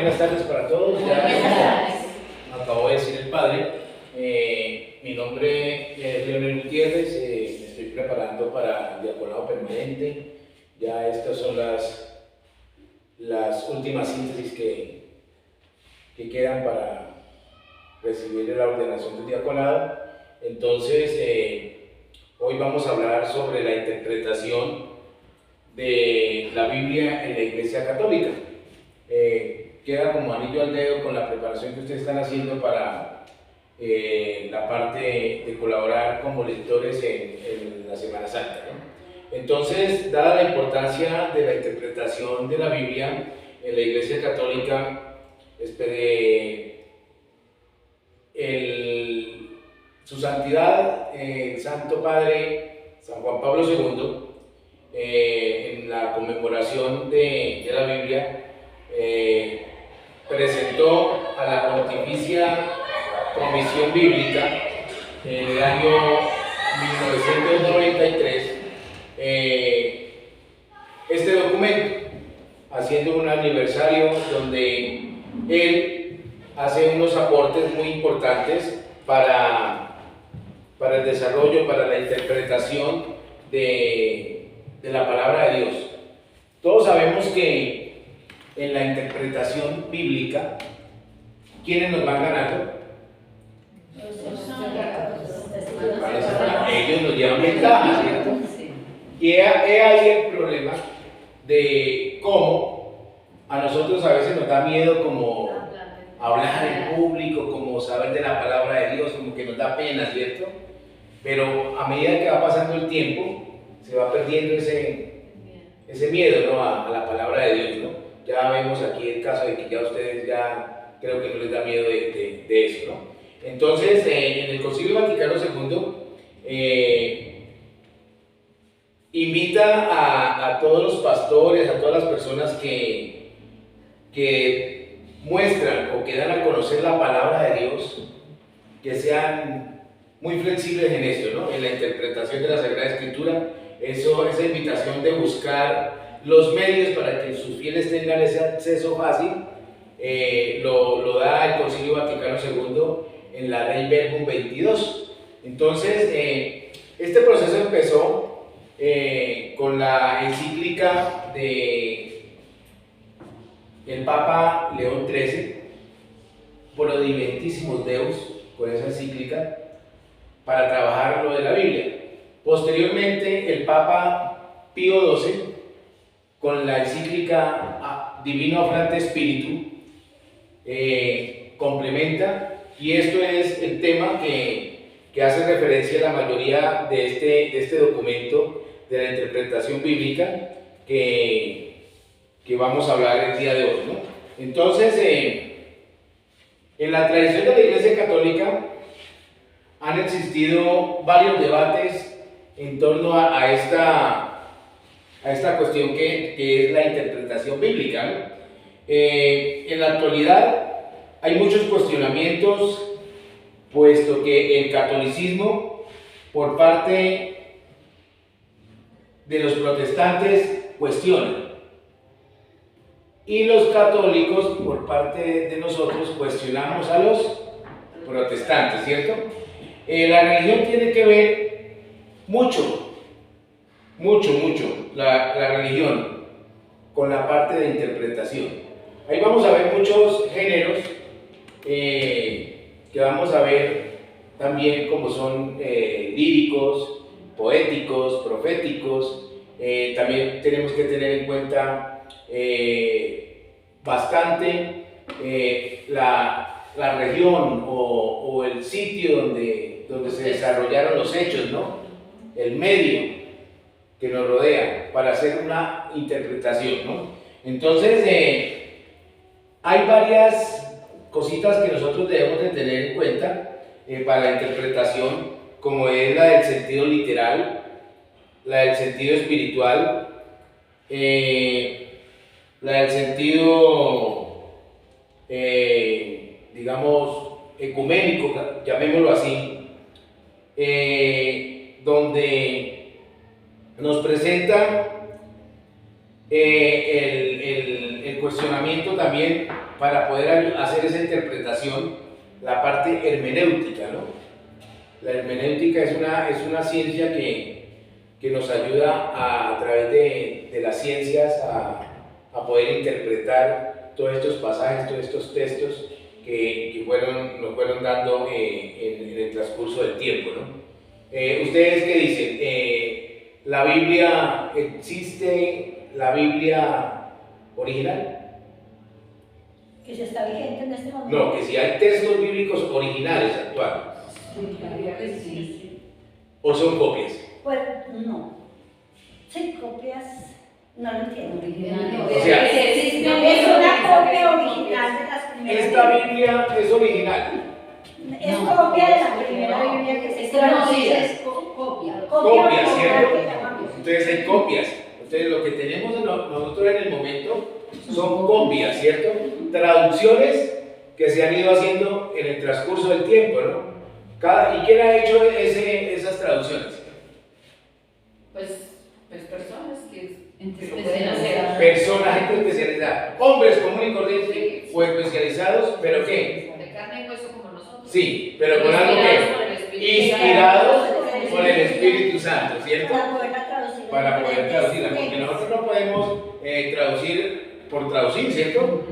buenas tardes para todos. Ya como acabó de decir el padre, mi nombre es Leonel Gutiérrez, me estoy preparando para el diaconado permanente. Ya estas son las últimas síntesis que quedan para recibir la ordenación del diaconado. Entonces, hoy vamos a hablar sobre la interpretación de la Biblia en la Iglesia Católica. Queda como anillo al dedo con la preparación que ustedes están haciendo para la parte de colaborar como lectores en la Semana Santa, ¿no? Entonces, dada la importancia de la interpretación de la Biblia en la Iglesia Católica, su Santidad, el Santo Padre San Juan Pablo II, en la conmemoración de la Biblia, presentó a la Pontificia Comisión Bíblica en el año 1993 este documento, haciendo un aniversario donde él hace unos aportes muy importantes para el desarrollo, para la interpretación de la palabra de Dios. Todos sabemos que en la interpretación bíblica, ¿quiénes nos van ganando? Ellos nos llevan ventaja, ¿cierto? Y he ahí el problema de cómo a nosotros a veces nos da miedo como hablar en público, como saber de la palabra de Dios, como que nos da pena, ¿cierto? Pero a medida que va pasando el tiempo, se va perdiendo ese miedo, ¿no? a la palabra de Dios, ¿no? Ya vemos aquí el caso de que ya ustedes ya creo que no les da miedo de eso, ¿no? Entonces, en el Concilio Vaticano II, invita a todos los pastores, a todas las personas que muestran o que dan a conocer la palabra de Dios, que sean muy flexibles en esto, ¿no? En la interpretación de la Sagrada Escritura, esa invitación de buscar los medios para que sus fieles tengan ese acceso fácil, lo da el Concilio Vaticano II en la Ley Verbum 22. Entonces, este proceso empezó con la encíclica del Papa León XIII, Pro Diventissimus Deus, con esa encíclica, para trabajar lo de la Biblia. Posteriormente, el Papa Pío XII, con la encíclica Divino Ofrante Spiritu, complementa, y esto es el tema que hace referencia a la mayoría de este documento de la interpretación bíblica que vamos a hablar el día de hoy, ¿no? Entonces, en la tradición de la Iglesia Católica han existido varios debates en torno a esta cuestión que es la interpretación bíblica, ¿no? En la actualidad hay muchos cuestionamientos, puesto que el catolicismo, por parte de los protestantes, cuestiona, y los católicos, por parte de nosotros, cuestionamos a los protestantes, ¿cierto? La religión tiene que ver mucho, la religión con la parte de interpretación. Ahí vamos a ver muchos géneros que vamos a ver también, como son líricos, poéticos, proféticos. También tenemos que tener en cuenta bastante la región o el sitio donde se desarrollaron los hechos, ¿no? El medio que nos rodea, para hacer una interpretación, ¿no? Entonces, hay varias cositas que nosotros debemos de tener en cuenta para la interpretación, como es la del sentido literal, la del sentido espiritual, la del sentido, digamos, ecuménico, llamémoslo así, donde nos presenta el el cuestionamiento también para poder hacer esa interpretación, la parte hermenéutica, ¿no? La hermenéutica es una ciencia que nos ayuda a través de las ciencias a poder interpretar todos estos pasajes, todos estos textos que nos fueron dando en el transcurso del tiempo, ¿no? ¿Ustedes qué dicen? ¿La Biblia existe, la Biblia original? Que se está vigente en este momento. No, que si hay textos bíblicos originales actuales. Sí. ¿O son copias? Pues no. Sí, copias. No lo entiendo. O sea, es una copia original de las primeras. Esta Biblia es original. Es copia de la primera Biblia que se traduce. Es copia. Copia, ¿cierto? Entonces hay copias. Entonces lo que tenemos nosotros en el momento son copias, ¿cierto? Traducciones que se han ido haciendo en el transcurso del tiempo, ¿no? ¿Y quién ha hecho esas traducciones? Pues personas que Personas, gente especializada. Hombres comunes y corrientes o especializados, ¿pero qué? De carne y hueso como nosotros. Sí, pero con algo que inspirados por el Espíritu Santo, ¿cierto? Para poder traducirla, porque nosotros no podemos traducir por traducir, ¿cierto?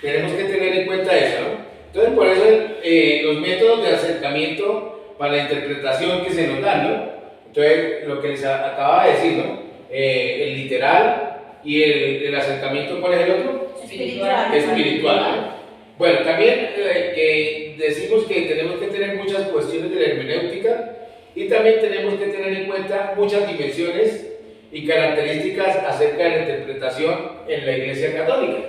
Tenemos que tener en cuenta eso, ¿no? Entonces, por eso los métodos de acercamiento para la interpretación que se nos dan, ¿no? Entonces, lo que les acababa de decir, ¿no? El literal y el acercamiento, ¿cuál es el otro? Espiritual, ¿no? Bueno, también que decimos que tenemos que tener muchas cuestiones de la hermenéutica y también tenemos que tener en cuenta muchas dimensiones y características acerca de la interpretación en la Iglesia Católica.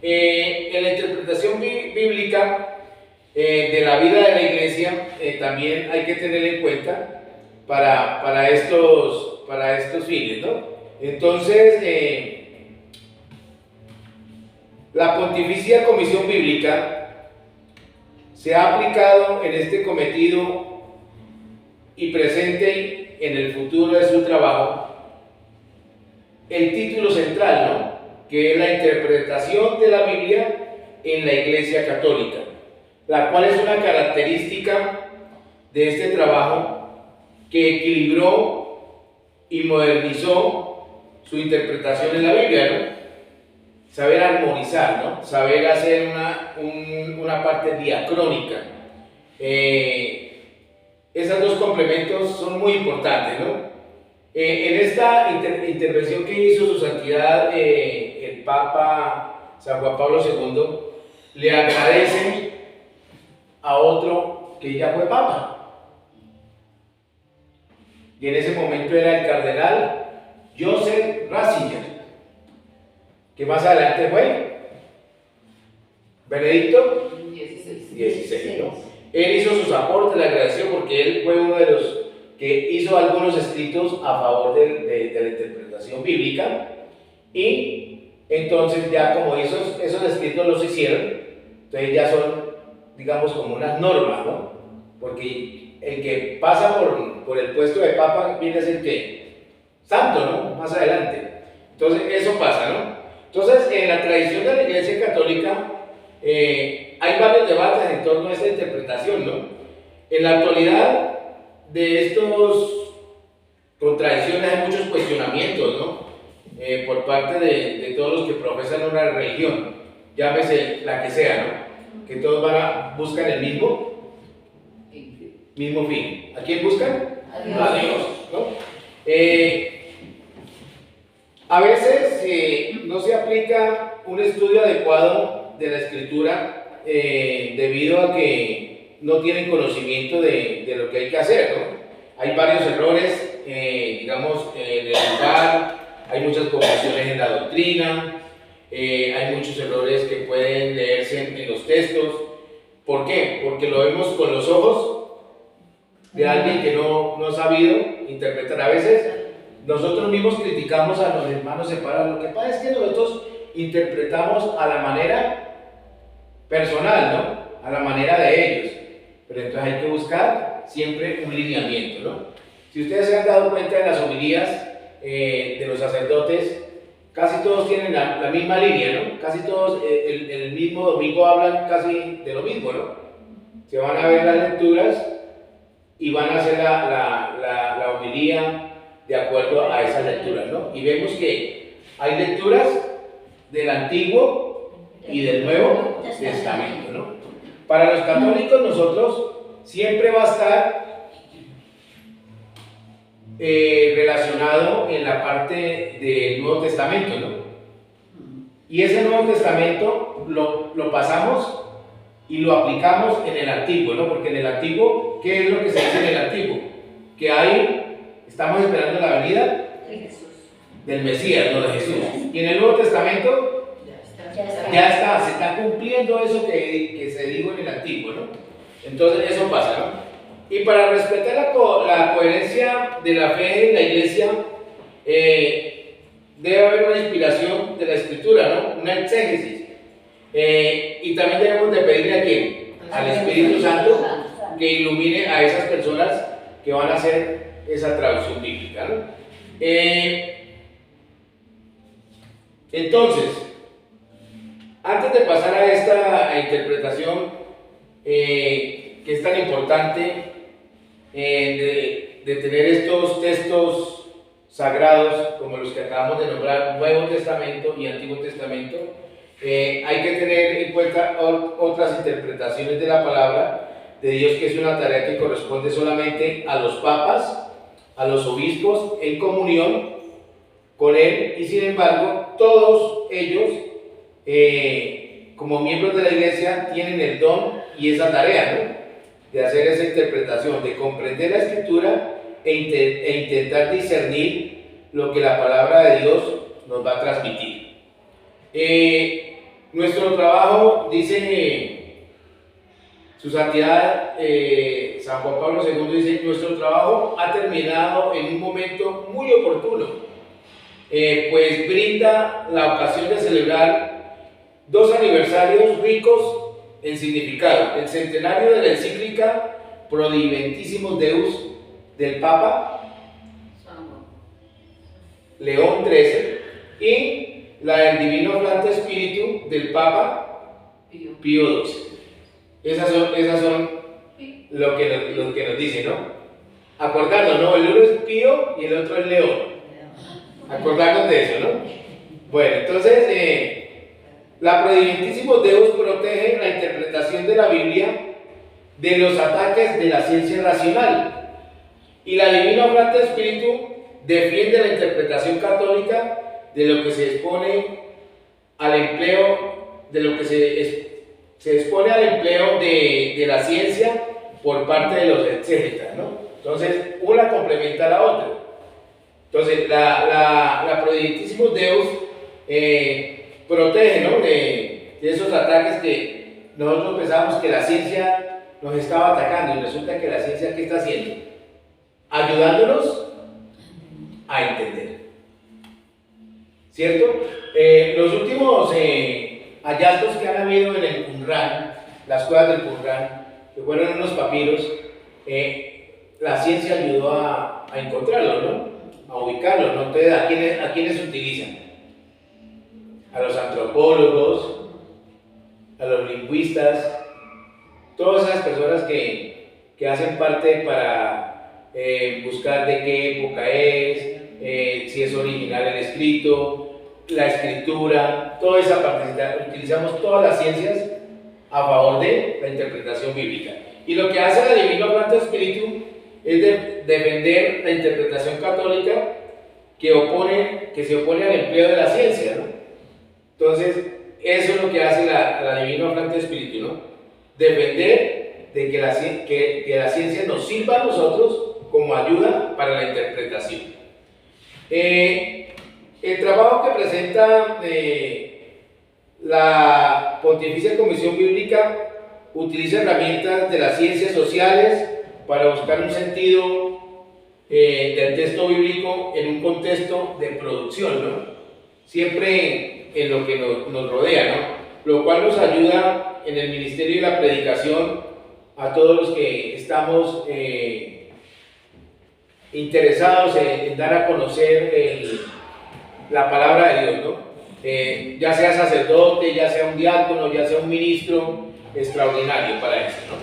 En la interpretación bíblica de la vida de la Iglesia también hay que tener en cuenta para estos fines, ¿no? Entonces, la Pontificia Comisión Bíblica se ha aplicado en este cometido y presente en el futuro de su trabajo el título central, ¿no? Que es la interpretación de la Biblia en la Iglesia Católica, la cual es una característica de este trabajo que equilibró y modernizó su interpretación en la Biblia, ¿no? Saber armonizar, ¿no? Saber hacer una parte diacrónica. Esos dos complementos son muy importantes, ¿no? En esta intervención que hizo su santidad el Papa San Juan Pablo II, le agradece a otro que ya fue Papa. Y en ese momento era el cardenal Joseph Ratzinger, que más adelante fue Benedicto XVI, ¿no? Él hizo sus aportes, le agradeció porque él fue uno de los que hizo algunos escritos a favor de la interpretación bíblica, y entonces ya como esos escritos los hicieron, entonces ya son, digamos, como unas normas, ¿no? Porque el que pasa por el puesto de papa viene a ser que santo, ¿no? Más adelante. Entonces eso pasa, ¿no? Entonces en la tradición de la Iglesia Católica hay varios debates en torno a esta interpretación, ¿no? En la actualidad de estos contradicciones hay muchos cuestionamientos, ¿no? Por parte de todos los que profesan una religión, llámese la que sea, ¿no? Que todos buscan el mismo fin. ¿A quién buscan? A Dios, ¿no? A veces no se aplica un estudio adecuado de la Escritura debido a que no tienen conocimiento de lo que hay que hacer, ¿no? Hay varios errores, digamos, en el lugar, hay muchas confusiones en la doctrina, hay muchos errores que pueden leerse en los textos. ¿Por qué? Porque lo vemos con los ojos de alguien que no ha sabido interpretar. A veces nosotros mismos criticamos a los hermanos separados. Lo que pasa es que nosotros interpretamos a la manera personal, ¿no? A la manera de ellos. Pero entonces hay que buscar siempre un lineamiento, ¿no? Si ustedes se han dado cuenta en las homilías de los sacerdotes, casi todos tienen la misma línea, ¿no? Casi todos el mismo domingo hablan casi de lo mismo, ¿no? Se van a ver las lecturas y van a hacer la homilía de acuerdo a esas lecturas, ¿no? Y vemos que hay lecturas del Antiguo y del Nuevo Testamento, ¿no? Para los católicos nosotros siempre va a estar relacionado en la parte del Nuevo Testamento, ¿no? Y ese Nuevo Testamento lo pasamos y lo aplicamos en el Antiguo, ¿no? Porque en el Antiguo, ¿qué es lo que se dice en el Antiguo? Que ahí estamos esperando la venida del Mesías, no de Jesús. Y en el Nuevo Testamento ya está, se está cumpliendo eso que se dijo en el Antiguo, ¿no? Entonces eso pasa, ¿no? Y para respetar la coherencia de la fe en la iglesia, debe haber una inspiración de la Escritura, ¿no? Una exégesis. Y también debemos de pedirle a quién, al Espíritu Santo, que ilumine a esas personas que van a hacer esa traducción bíblica, ¿no? Entonces, antes de pasar a esta interpretación que es tan importante, de tener estos textos sagrados como los que acabamos de nombrar, Nuevo Testamento y Antiguo Testamento, hay que tener en cuenta otras interpretaciones de la palabra de Dios, que es una tarea que corresponde solamente a los papas, a los obispos en comunión con Él, y sin embargo todos ellos como miembros de la iglesia tienen el don y esa tarea, ¿no? De hacer esa interpretación, de comprender la Escritura e intentar discernir lo que la palabra de Dios nos va a transmitir. Nuestro trabajo, dice su santidad San Juan Pablo II, dice: nuestro trabajo ha terminado en un momento muy oportuno, pues brinda la ocasión de celebrar 2 aniversarios ricos en significado: el centenario de la encíclica Prodiventissimus Deus del Papa León XIII y la del Divino Flante Spiritu del Papa Pío XII. Esas son lo que nos dice, ¿no? Acordarnos, ¿no? El uno es Pío y el otro es León. Acordarnos de eso, ¿no? Bueno, entonces la Prodiventissimus Deus protege la interpretación de la Biblia de los ataques de la ciencia racional, y la Divina Flante Spiritu defiende la interpretación católica de lo que se expone al empleo, de la ciencia por parte de los exégetas, ¿no? Entonces, una complementa a la otra. Entonces, la Prodiventissimus Deus protege, ¿no? de esos ataques que nosotros pensábamos que la ciencia nos estaba atacando, y resulta que la ciencia, ¿qué está haciendo? Ayudándonos a entender, ¿cierto? Los últimos hallazgos que han habido en el Qumran, las cuevas del Qumran, que fueron unos papiros, la ciencia ayudó a encontrarlos, ¿no? A ubicarlos, ¿no? Entonces, ¿a quiénes utilizan? A los antropólogos, a los lingüistas, todas esas personas que hacen parte para buscar de qué época es, si es original el escrito, la escritura, toda esa parte. Utilizamos todas las ciencias a favor de la interpretación bíblica. Y lo que hace la Divina Flante Spiritu es defender la interpretación católica que se opone al empleo de la ciencia, ¿no? Entonces, eso es lo que hace la Divina Flante Spiritu, ¿no? Defender de que la ciencia nos sirva a nosotros como ayuda para la interpretación. El trabajo que presenta la Pontificia Comisión Bíblica utiliza herramientas de las ciencias sociales para buscar un sentido del texto bíblico en un contexto de producción, ¿no? Siempre en lo que nos rodea, ¿no? Lo cual nos ayuda en el ministerio y la predicación a todos los que estamos interesados en dar a conocer la palabra de Dios, ¿no? Ya sea sacerdote, ya sea un diácono, ya sea un ministro extraordinario para eso, ¿no?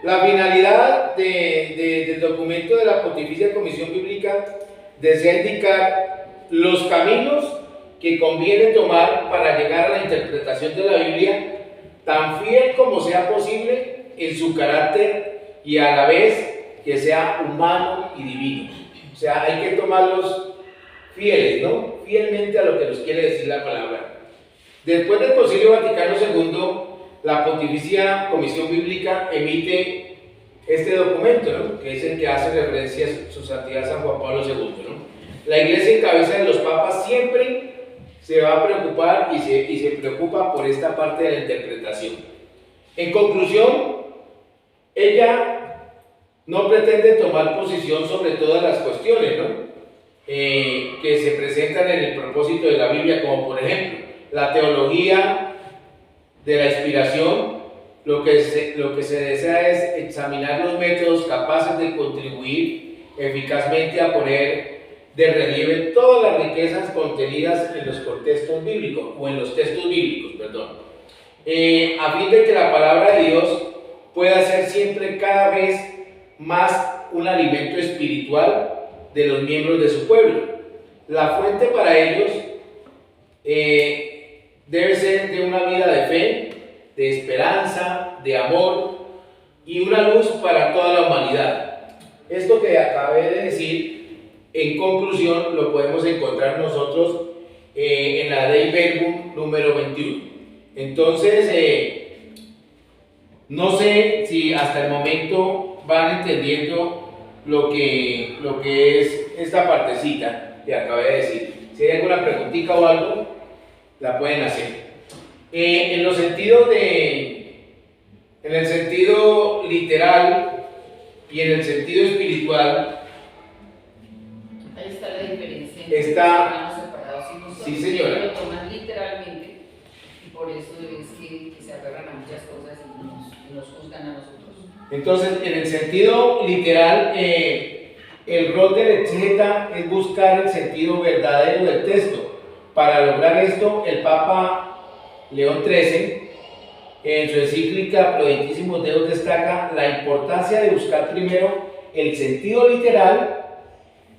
La finalidad del documento de la Pontificia Comisión Bíblica desea indicar los caminos que conviene tomar para llegar a la interpretación de la Biblia tan fiel como sea posible en su carácter y a la vez que sea humano y divino. O sea, hay que tomarlos fieles, ¿no? Fielmente a lo que nos quiere decir la palabra. Después del Concilio Vaticano II, la Pontificia Comisión Bíblica emite este documento, ¿no? Que es el que hace referencia a su santidad San Juan Pablo II, ¿no? La Iglesia en cabeza de los papas siempre se va a preocupar y se preocupa por esta parte de la interpretación. En conclusión, ella no pretende tomar posición sobre todas las cuestiones, ¿no? Que se presentan en el propósito de la Biblia, como por ejemplo la teología de la inspiración. Lo que se desea es examinar los métodos capaces de contribuir eficazmente a poner de relieve todas las riquezas contenidas en los contextos bíblicos, o en los textos bíblicos, perdón, a fin de que la palabra de Dios pueda ser siempre cada vez más un alimento espiritual de los miembros de su pueblo. La fuente para ellos debe ser de una vida de fe, de esperanza, de amor y una luz para toda la humanidad. Esto que acabé de decir, en conclusión, lo podemos encontrar nosotros en la Dei Verbum número 21. Entonces, no sé si hasta el momento van entendiendo lo que es esta partecita que acabé de decir. Si hay alguna preguntita o algo, la pueden hacer. En el sentido literal y en el sentido espiritual, ahí está la diferencia. Está, separados. sí, señora. Lo toman literalmente y por eso es que se agarran a muchas cosas y nos juzgan a nosotros. Entonces, en el sentido literal, el rol del exégeta es buscar el sentido verdadero del texto. Para lograr esto, el Papa León XIII, en su encíclica Prudentísimos Deus, destaca la importancia de buscar primero el sentido literal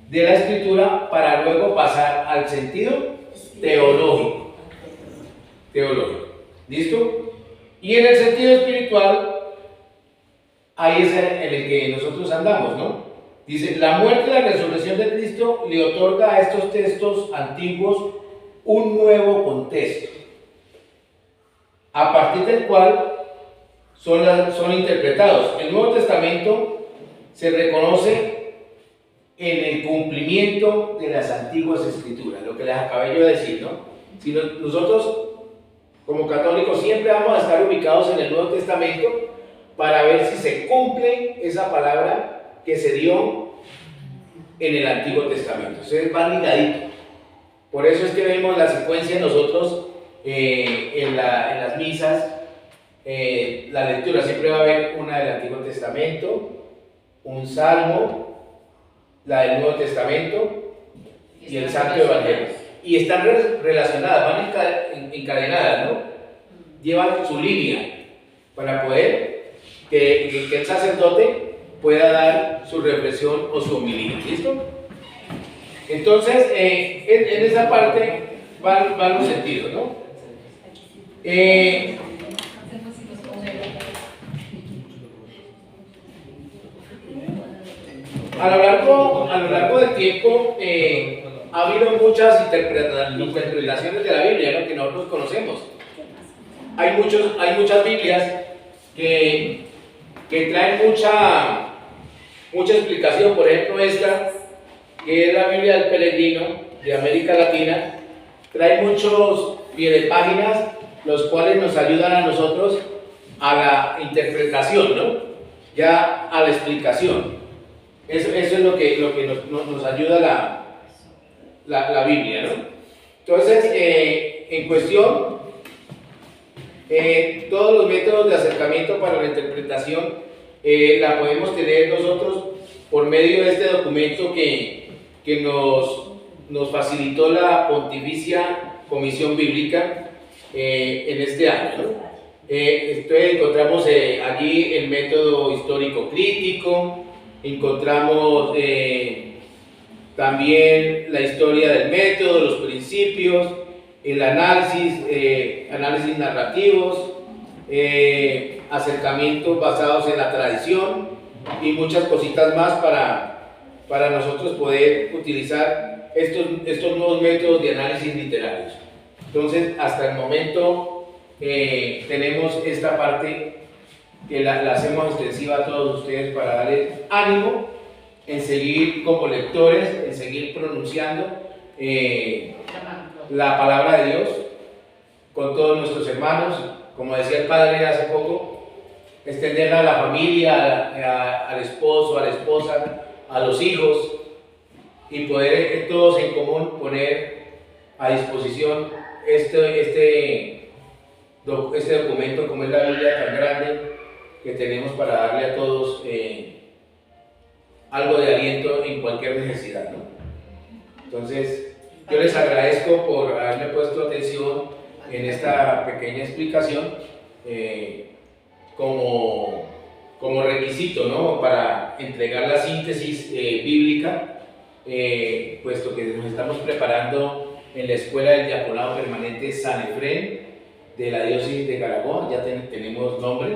de la escritura para luego pasar al sentido teológico. ¿Listo? Y en el sentido espiritual, ahí es en el que nosotros andamos, ¿no? Dice, la muerte y la resurrección de Cristo le otorga a estos textos antiguos un nuevo contexto, a partir del cual son interpretados. El Nuevo Testamento se reconoce en el cumplimiento de las antiguas escrituras, lo que les acabé yo de decir, ¿no? Si nosotros, como católicos, siempre vamos a estar ubicados en el Nuevo Testamento para ver si se cumple esa palabra que se dio en el Antiguo Testamento. Ustedes van ligaditos. Por eso es que vemos la secuencia nosotros en las misas, la lectura siempre va a haber una del Antiguo Testamento, un salmo, la del Nuevo Testamento y el Santo Evangelio. Y están relacionadas, van encadenadas, ¿no? Llevan su línea para poder que el sacerdote pueda dar su reflexión o su homilía. ¿Listo? Entonces, en esa parte van los sentidos, ¿no? A lo largo del tiempo ha habido muchas interpretaciones de la Biblia, ¿no? Que nosotros conocemos. Hay muchas Biblias que traen mucha explicación. Por ejemplo, esta, que es la Biblia del Peregrino de América Latina, trae muchos páginas, los cuales nos ayudan a nosotros a la interpretación, ¿no? Ya a la explicación. Eso es lo que nos ayuda la Biblia, ¿no? Entonces, en cuestión, todos los métodos de acercamiento para la interpretación la podemos tener nosotros por medio de este documento que nos facilitó la Pontificia Comisión Bíblica en este año, ¿no? Entonces encontramos allí el método histórico crítico, encontramos también la historia del método, los principios, el análisis narrativos, acercamientos basados en la tradición y muchas cositas más para nosotros poder utilizar estos nuevos métodos de análisis literarios. Entonces, hasta el momento tenemos esta parte que la hacemos extensiva a todos ustedes para darles ánimo en seguir como lectores, en seguir pronunciando la palabra de Dios con todos nuestros hermanos, como decía el padre hace poco, extenderla a la familia, al esposo, a la esposa, a los hijos, y poder todos en común poner a disposición este documento como es la Biblia tan grande que tenemos para darle a todos algo de aliento en cualquier necesidad, ¿no? Entonces, yo les agradezco por haberme puesto atención en esta pequeña explicación como requisito, ¿no? Para entregar la síntesis bíblica, puesto que nos estamos preparando en la Escuela del Diaconado Permanente San Efrén de la Diócesis de Carabobo. Ya tenemos nombre,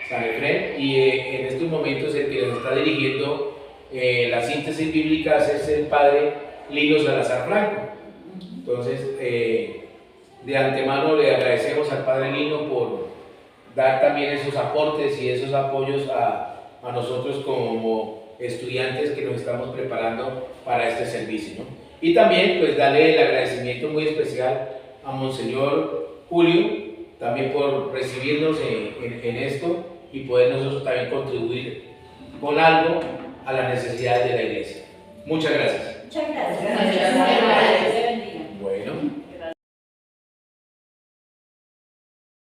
San Efrén, y en estos momentos el que nos está dirigiendo la síntesis bíblica es el padre Lino Salazar Franco. Entonces, de antemano le agradecemos al padre Lino por dar también esos aportes y esos apoyos a nosotros como estudiantes que nos estamos preparando para este servicio, ¿no? Y también pues darle el agradecimiento muy especial a Monseñor Julio, también por recibirnos en esto y poder nosotros también contribuir con algo a las necesidades de la iglesia. Muchas gracias. Muchas gracias. Muchas gracias.